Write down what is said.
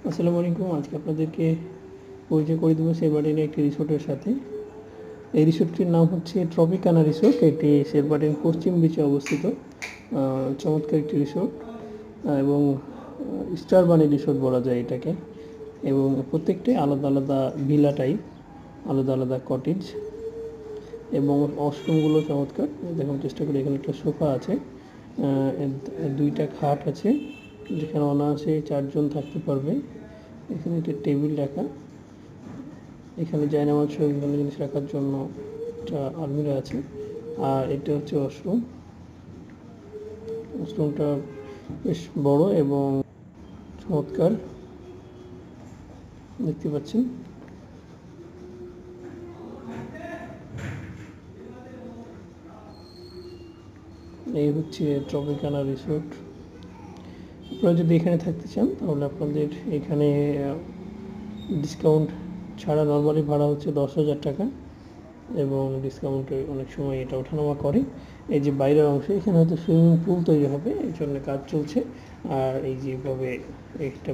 আসসালামু আলাইকুম। আজকে আপনাদেরকে পরিচয় করে দেবো শেরবাটিনের একটি রিসোর্টের সাথে। এই রিসোর্টটির নাম হচ্ছে ট্রপিকানা রিসোর্ট। এটি শেরবাটিন পশ্চিম বিচে অবস্থিত চমৎকার একটি রিসোর্ট এবং স্টার বানি রিসোর্ট বলা যায় এটাকে। এবং প্রত্যেকটাই আলাদা আলাদা ভিলা টাইপ, আলাদা আলাদা কটেজ এবং ওয়াশরুমগুলো চমৎকার। দেখানোর চেষ্টা করি। এখানে একটা সোফা আছে, দুইটা খাট আছে যেখানে অনায়াসে 4 জন থাকতে পারবে। এখানে একটা টেবিল রাখা, এখানে জায়নামাজ সহ বিভিন্ন জিনিস রাখার জন্য একটা আলমিরা আছে। আর এটা হচ্ছে ওয়াশরুম। ওয়াশরুমটা বেশ বড় এবং চমৎকার, দেখতে পাচ্ছেন। এই হচ্ছে ট্রপিকানা রিসোর্ট। আপনারা যদি এখানে থাকতে চান তাহলে আপনাদের এখানে ডিসকাউন্ট ছাড়া নর্মালি ভাড়া হচ্ছে 10,000 টাকা এবং ডিসকাউন্টে অনেক সময় এটা ওঠানামা করে। এই যে বাইরের অংশে এখানে হয়তো সুইমিং পুল তৈরি হবে, এই জন্য কাজ চলছে। আর এই যেভাবে একটা